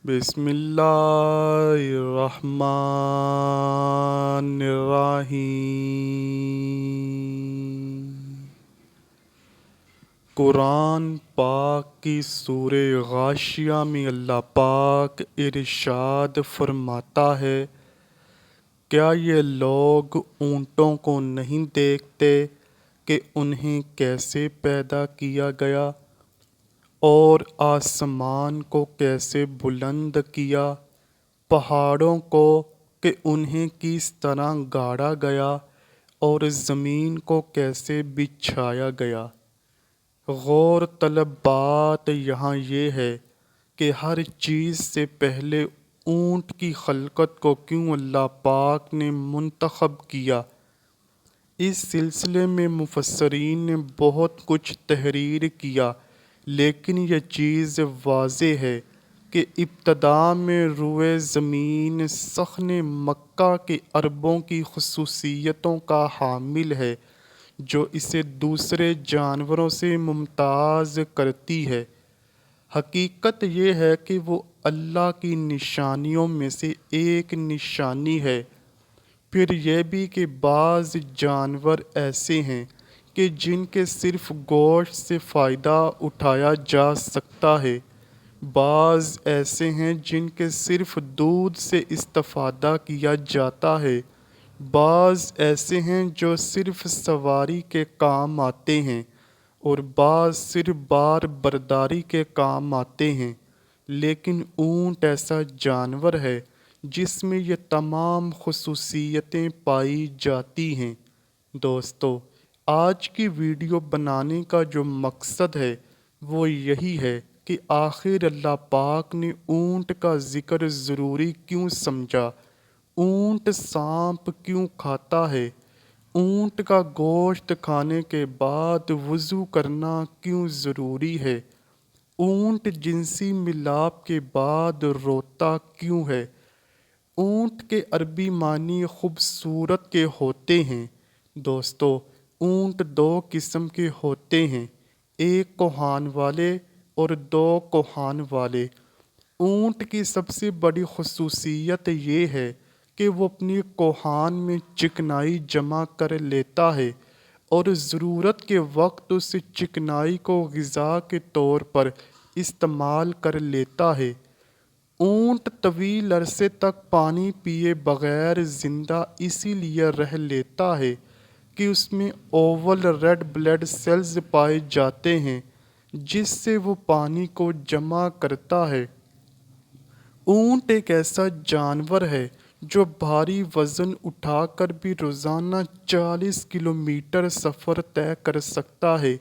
بسم اللہ الرحمن الرحیم۔ قرآن پاک کی سورہ غاشیہ میں اللہ پاک ارشاد فرماتا ہے، کیا یہ لوگ اونٹوں کو نہیں دیکھتے کہ انہیں کیسے پیدا کیا گیا اور آسمان کو کیسے بلند کیا، پہاڑوں کو کہ انہیں کس طرح گاڑا گیا اور زمین کو کیسے بچھایا گیا۔ غور طلب بات یہاں یہ ہے کہ ہر چیز سے پہلے اونٹ کی خلقت کو کیوں اللہ پاک نے منتخب کیا۔ اس سلسلے میں مفسرین نے بہت کچھ تحریر کیا، لیکن یہ چیز واضح ہے کہ ابتدا میں روئے زمین صحن مکہ کے عربوں کی خصوصیتوں کا حامل ہے جو اسے دوسرے جانوروں سے ممتاز کرتی ہے۔ حقیقت یہ ہے کہ وہ اللہ کی نشانیوں میں سے ایک نشانی ہے۔ پھر یہ بھی کہ بعض جانور ایسے ہیں کہ جن کے صرف گوشت سے فائدہ اٹھایا جا سکتا ہے، بعض ایسے ہیں جن کے صرف دودھ سے استفادہ کیا جاتا ہے، بعض ایسے ہیں جو صرف سواری کے کام آتے ہیں اور بعض صرف بار برداری کے کام آتے ہیں۔ لیکن اونٹ ایسا جانور ہے جس میں یہ تمام خصوصیتیں پائی جاتی ہیں۔ دوستو، آج کی ویڈیو بنانے کا جو مقصد ہے وہ یہی ہے کہ آخر اللہ پاک نے اونٹ کا ذکر ضروری کیوں سمجھا، اونٹ سانپ کیوں کھاتا ہے، اونٹ کا گوشت کھانے کے بعد وضو کرنا کیوں ضروری ہے، اونٹ جنسی ملاپ کے بعد روتا کیوں ہے۔ اونٹ کے عربی معنی خوبصورت کے ہوتے ہیں۔ دوستو، اونٹ دو قسم کے ہوتے ہیں، ایک کوہان والے اور دو کوہان والے۔ اونٹ کی سب سے بڑی خصوصیت یہ ہے کہ وہ اپنی کوہان میں چکنائی جمع کر لیتا ہے اور ضرورت کے وقت اس چکنائی کو غذا کے طور پر استعمال کر لیتا ہے۔ اونٹ طویل عرصے تک پانی پیے بغیر زندہ اسی لیے رہ لیتا ہے کہ اس میں اوول ریڈ بلڈ سیلز پائے جاتے ہیں جس سے وہ پانی کو جمع کرتا ہے۔ اونٹ ایک ایسا جانور ہے جو بھاری وزن اٹھا کر بھی روزانہ 40 کلومیٹر سفر طے کر سکتا ہے۔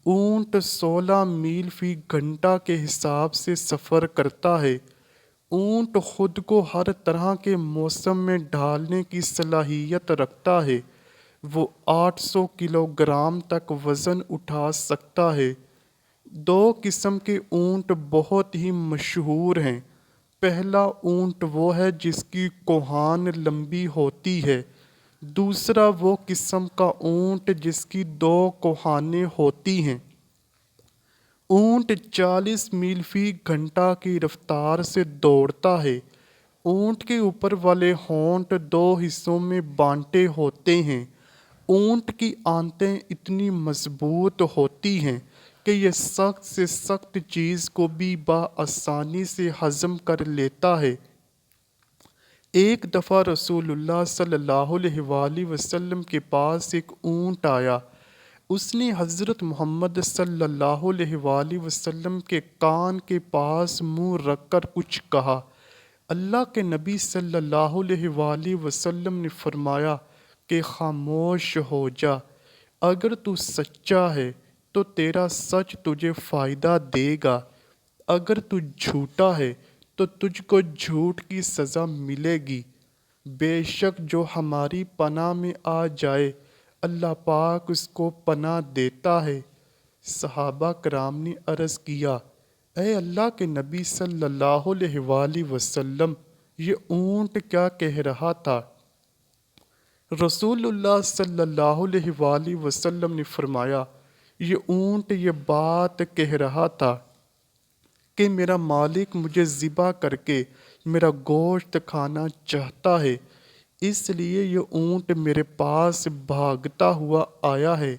اونٹ 16 میل فی گھنٹہ کے حساب سے سفر کرتا ہے۔ اونٹ خود کو ہر طرح کے موسم میں ڈھالنے کی صلاحیت رکھتا ہے۔ وہ 800 کلو گرام تک وزن اٹھا سکتا ہے۔ دو قسم کے اونٹ بہت ہی مشہور ہیں۔ پہلا اونٹ وہ ہے جس کی کوہان لمبی ہوتی ہے۔ دوسرا وہ قسم کا اونٹ جس کی دو کوہانیں ہوتی ہیں۔ اونٹ 40 میل فی گھنٹہ کی رفتار سے دوڑتا ہے۔ اونٹ کے اوپر والے ہونٹ دو حصوں میں بانٹے ہوتے ہیں۔ اونٹ کی آنتیں اتنی مضبوط ہوتی ہیں کہ یہ سخت سے سخت چیز کو بھی بآسانی سے ہضم کر لیتا ہے۔ ایک دفعہ رسول اللہ صلی اللہ علیہ وآلہ وسلم کے پاس ایک اونٹ آیا۔ اس نے حضرت محمد صلی اللہ علیہ وآلہ وسلم کے کان کے پاس منہ رکھ کر کچھ کہا۔ اللہ کے نبی صلی اللہ علیہ وآلہ وسلم نے فرمایا کہ خاموش ہو جا، اگر تو سچا ہے تو تیرا سچ تجھے فائدہ دے گا، اگر تو جھوٹا ہے تو تجھ کو جھوٹ کی سزا ملے گی۔ بے شک جو ہماری پناہ میں آ جائے اللہ پاک اس کو پناہ دیتا ہے۔ صحابہ کرام نے عرض کیا، اے اللہ کے نبی صلی اللہ علیہ وآلہ وسلم، یہ اونٹ کیا کہہ رہا تھا؟ رسول اللہ صلی اللہ علیہ وآلہ وسلم نے فرمایا، یہ اونٹ یہ بات کہہ رہا تھا کہ میرا مالک مجھے ذبح کر کے میرا گوشت کھانا چاہتا ہے، اس لیے یہ اونٹ میرے پاس بھاگتا ہوا آیا ہے۔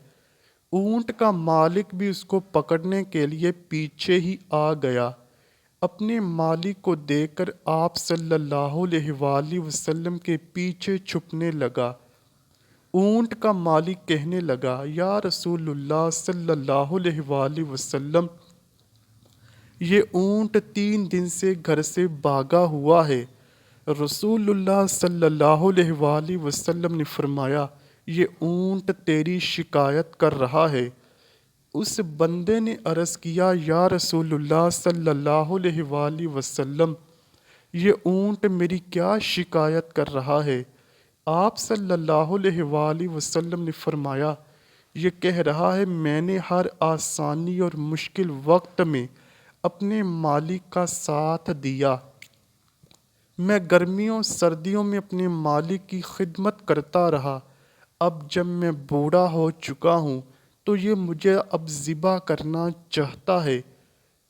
اونٹ کا مالک بھی اس کو پکڑنے کے لیے پیچھے ہی آ گیا۔ اپنے مالک کو دیکھ کر آپ صلی اللہ علیہ وآلہ وسلم کے پیچھے چھپنے لگا۔ اونٹ کا مالک کہنے لگا، یا رسول اللہ صلی اللہ علیہ وآلہ وسلم، یہ اونٹ 3 دن سے گھر سے بھاگا ہوا ہے۔ رسول اللہ صلی اللہ علیہ وآلہ وسلم نے فرمایا، یہ اونٹ تیری شکایت کر رہا ہے۔ اس بندے نے عرض کیا، یا رسول اللہ صلی اللہ علیہ وآلہ وسلم، یہ اونٹ میری کیا شکایت کر رہا ہے؟ آپ صلی اللہ علیہ وآلہ وسلم نے فرمایا، یہ کہہ رہا ہے میں نے ہر آسانی اور مشکل وقت میں اپنے مالک کا ساتھ دیا، میں گرمیوں سردیوں میں اپنے مالک کی خدمت کرتا رہا، اب جب میں بوڑھا ہو چکا ہوں تو یہ مجھے اب ذبح کرنا چاہتا ہے۔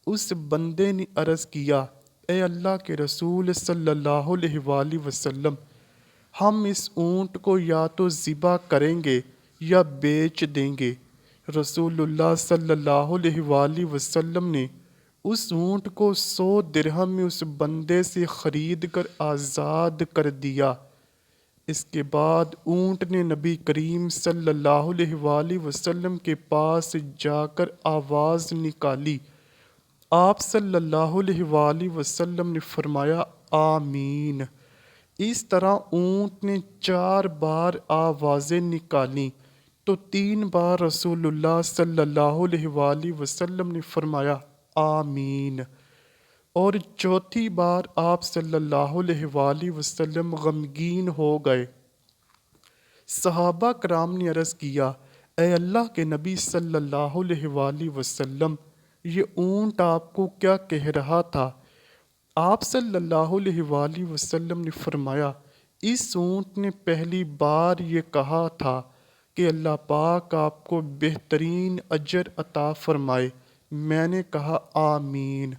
اس بندے نے عرض کیا، اے اللہ کے رسول صلی اللہ علیہ وآلہ وسلم، ہم اس اونٹ کو یا تو ذبح کریں گے یا بیچ دیں گے۔ رسول اللہ صلی اللہ علیہ وآلہ وسلم نے اس اونٹ کو 100 درہم میں اس بندے سے خرید کر آزاد کر دیا۔ اس کے بعد اونٹ نے نبی کریم صلی اللہ علیہ وآلہ وسلم کے پاس جا کر آواز نکالی۔ آپ صلی اللہ علیہ وآلہ وسلم نے فرمایا، آمین۔ اس طرح اونٹ نے 4 بار آوازیں نکالیں تو 3 بار رسول اللہ صلی اللہ علیہ وآلہ وسلم نے فرمایا، آمین، اور چوتھی بار آپ صلی اللہ علیہ وآلہ وسلم غمگین ہو گئے۔ صحابہ کرام نے عرض کیا، اے اللہ کے نبی صلی اللہ علیہ وآلہ وسلم، یہ اونٹ آپ کو کیا کہہ رہا تھا؟ آپ صلی اللہ علیہ وآلہ وسلم نے فرمایا، اس اونٹ نے پہلی بار یہ کہا تھا کہ اللہ پاک آپ کو بہترین اجر عطا فرمائے۔ میں نے کہا آمین۔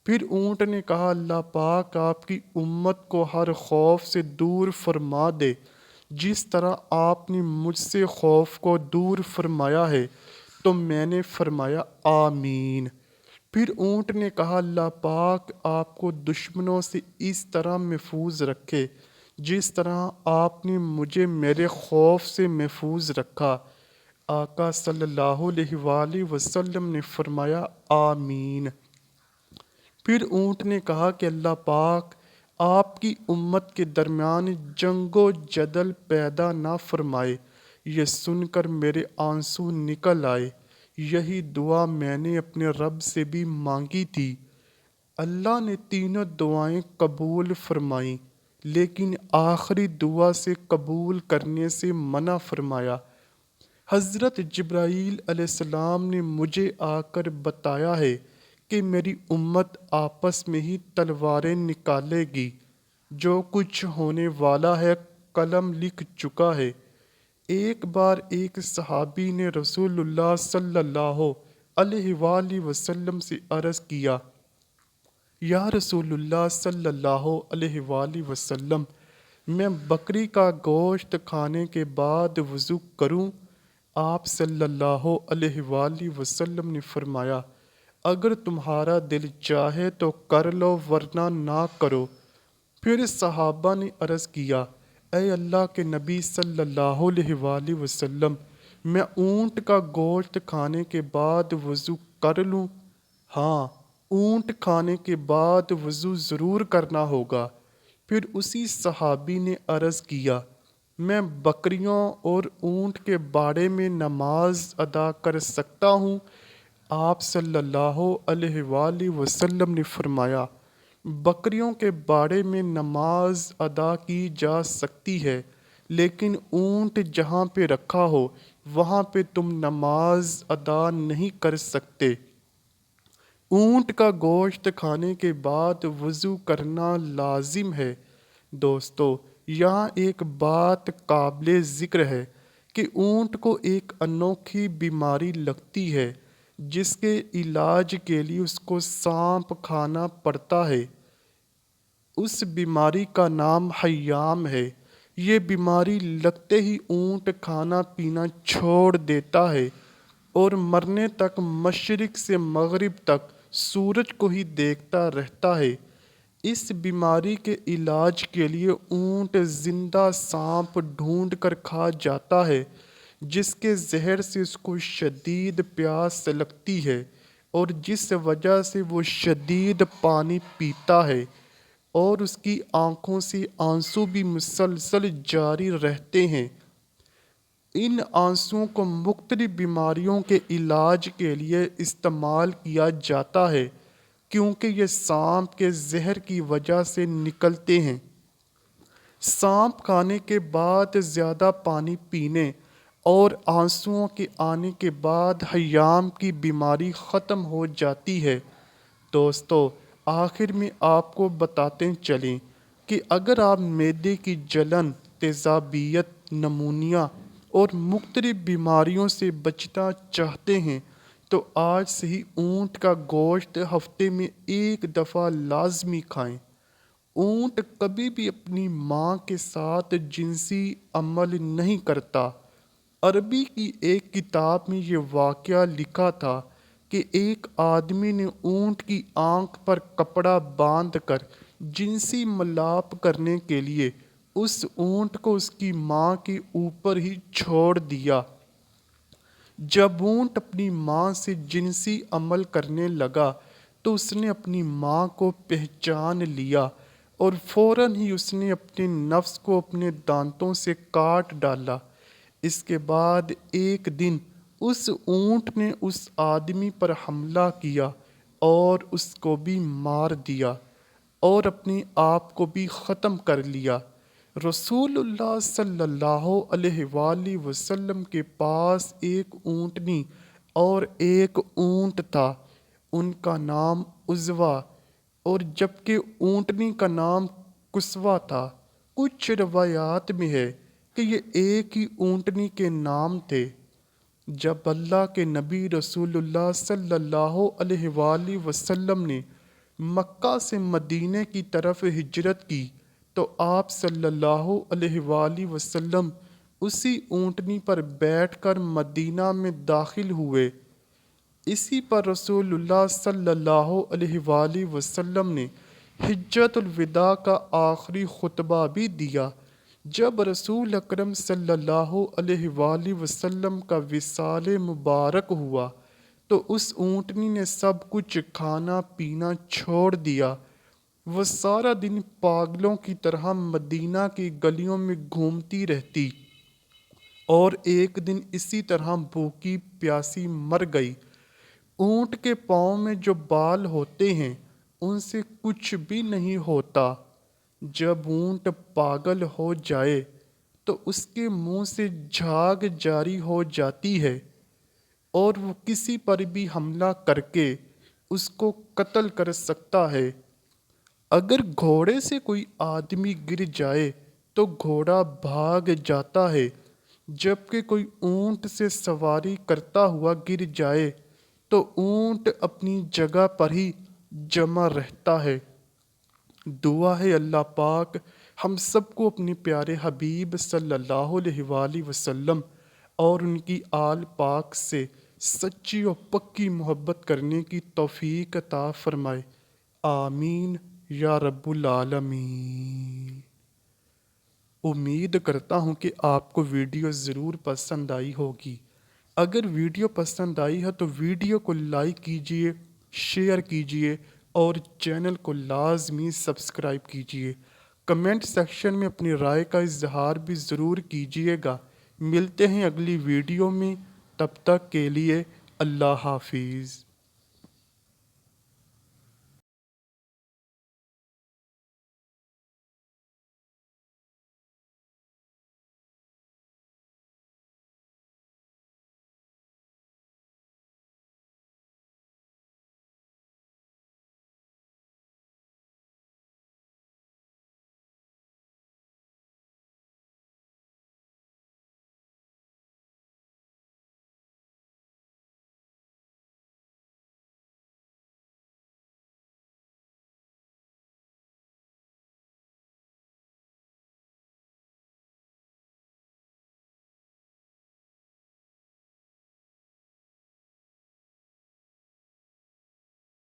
پھر اونٹ نے کہا، اللہ پاک آپ کی امت کو ہر خوف سے دور فرما دے، جس طرح آپ نے مجھ سے خوف کو دور فرمایا ہے۔ تو میں نے فرمایا آمین۔ پھر اونٹ نے کہا، اللہ پاک آپ کو دشمنوں سے اس طرح محفوظ رکھے جس طرح آپ نے مجھے میرے خوف سے محفوظ رکھا۔ آقا صلی اللہ علیہ وآلہ وسلم نے فرمایا آمین۔ پھر اونٹ نے کہا کہ اللہ پاک آپ کی امت کے درمیان جنگ و جدل پیدا نہ فرمائے۔ یہ سن کر میرے آنسو نکل آئے۔ یہی دعا میں نے اپنے رب سے بھی مانگی تھی۔ اللہ نے تینوں دعائیں قبول فرمائیں، لیکن آخری دعا سے قبول کرنے سے منع فرمایا۔ حضرت جبرائیل علیہ السلام نے مجھے آ کر بتایا ہے کہ میری امت آپس میں ہی تلواریں نکالے گی۔ جو کچھ ہونے والا ہے قلم لکھ چکا ہے۔ ایک بار ایک صحابی نے رسول اللہ صلی اللہ علیہ وآلہ وسلم سے عرض کیا، یا رسول اللہ صلی اللہ علیہ وآلہ وسلم، میں بکری کا گوشت کھانے کے بعد وضو کروں؟ آپ صلی اللہ علیہ وآلہ وسلم نے فرمایا، اگر تمہارا دل چاہے تو کر لو ورنہ نہ کرو۔ پھر صحابہ نے عرض کیا، اے اللہ کے نبی صلی اللہ علیہ وآلہ وسلم، میں اونٹ کا گوشت کھانے کے بعد وضو کر لوں؟ ہاں، اونٹ کھانے کے بعد وضو ضرور کرنا ہوگا۔ پھر اسی صحابی نے عرض کیا، میں بکریوں اور اونٹ کے باڑے میں نماز ادا کر سکتا ہوں؟ آپ صلی اللہ علیہ وآلہ وسلم نے فرمایا، بکریوں کے باڑے میں نماز ادا کی جا سکتی ہے، لیکن اونٹ جہاں پہ رکھا ہو وہاں پہ تم نماز ادا نہیں کر سکتے۔ اونٹ کا گوشت کھانے کے بعد وضو کرنا لازم ہے۔ دوستو، یہاں ایک بات قابل ذکر ہے کہ اونٹ کو ایک انوکھی بیماری لگتی ہے جس کے علاج کے لیے اس کو سانپ کھانا پڑتا ہے، اس بیماری کا نام حیام ہے۔ یہ بیماری لگتے ہی اونٹ کھانا پینا چھوڑ دیتا ہے اور مرنے تک مشرق سے مغرب تک سورج کو ہی دیکھتا رہتا ہے۔ اس بیماری کے علاج کے لیے اونٹ زندہ سانپ ڈھونڈ کر کھا جاتا ہے، جس کے زہر سے اس کو شدید پیاس لگتی ہے اور جس وجہ سے وہ شدید پانی پیتا ہے اور اس کی آنکھوں سے آنسو بھی مسلسل جاری رہتے ہیں۔ ان آنسوؤں کو مختلف بیماریوں کے علاج کے لیے استعمال کیا جاتا ہے، کیونکہ یہ سانپ کے زہر کی وجہ سے نکلتے ہیں۔ سانپ کھانے کے بعد زیادہ پانی پینے اور آنسوؤں کے آنے کے بعد حیام کی بیماری ختم ہو جاتی ہے۔ دوستو، آخر میں آپ کو بتاتے چلیں کہ اگر آپ معدے کی جلن، تیزابیت، نمونیا اور مختلف بیماریوں سے بچنا چاہتے ہیں تو آج سے ہی اونٹ کا گوشت ہفتے میں ایک دفعہ لازمی کھائیں۔ اونٹ کبھی بھی اپنی ماں کے ساتھ جنسی عمل نہیں کرتا۔ عربی کی ایک کتاب میں یہ واقعہ لکھا تھا کہ ایک آدمی نے اونٹ کی آنکھ پر کپڑا باندھ کر جنسی ملاپ کرنے کے لیے اس اونٹ کو اس کی ماں کے اوپر ہی چھوڑ دیا۔ جب اونٹ اپنی ماں سے جنسی عمل کرنے لگا تو اس نے اپنی ماں کو پہچان لیا اور فوراً ہی اس نے اپنے نفس کو اپنے دانتوں سے کاٹ ڈالا۔ اس کے بعد ایک دن اس اونٹ نے اس آدمی پر حملہ کیا اور اس کو بھی مار دیا اور اپنے آپ کو بھی ختم کر لیا۔ رسول اللہ صلی اللہ علیہ وآلہ وسلم کے پاس ایک اونٹنی اور ایک اونٹ تھا۔ ان کا نام عزوہ اور جبکہ اونٹنی کا نام کسوہ تھا۔ کچھ روایات میں ہے کہ یہ ایک ہی اونٹنی کے نام تھے۔ جب اللہ کے نبی رسول اللہ صلی اللہ علیہ وآلہ وسلم نے مکہ سے مدینے کی طرف ہجرت کی تو آپ صلی اللہ علیہ وآلہ وسلم اسی اونٹنی پر بیٹھ کر مدینہ میں داخل ہوئے۔ اسی پر رسول اللہ صلی اللہ علیہ وآلہ وسلم نے حجۃ الوداع کا آخری خطبہ بھی دیا۔ جب رسول اکرم صلی اللہ علیہ وآلہ وسلم کا وصال مبارک ہوا تو اس اونٹنی نے سب کچھ کھانا پینا چھوڑ دیا۔ وہ سارا دن پاگلوں کی طرح مدینہ کی گلیوں میں گھومتی رہتی اور ایک دن اسی طرح بھوکی پیاسی مر گئی۔ اونٹ کے پاؤں میں جو بال ہوتے ہیں ان سے کچھ بھی نہیں ہوتا۔ جب اونٹ پاگل ہو جائے تو اس کے منہ سے جھاگ جاری ہو جاتی ہے اور وہ کسی پر بھی حملہ کر کے اس کو قتل کر سکتا ہے۔ اگر گھوڑے سے کوئی آدمی گر جائے تو گھوڑا بھاگ جاتا ہے، جبکہ کوئی اونٹ سے سواری کرتا ہوا گر جائے تو اونٹ اپنی جگہ پر ہی جمع رہتا ہے۔ دعا ہے اللہ پاک ہم سب کو اپنے پیارے حبیب صلی اللہ علیہ وآلہ وسلم اور ان کی آل پاک سے سچی اور پکی محبت کرنے کی توفیق عطا فرمائے۔ آمین یا رب العالمین۔ امید کرتا ہوں کہ آپ کو ویڈیو ضرور پسند آئی ہوگی۔ اگر ویڈیو پسند آئی ہے تو ویڈیو کو لائک کیجئے، شیئر کیجئے اور چینل کو لازمی سبسکرائب کیجئے۔ کمنٹ سیکشن میں اپنی رائے کا اظہار بھی ضرور کیجئے گا۔ ملتے ہیں اگلی ویڈیو میں، تب تک کے لیے اللہ حافظ۔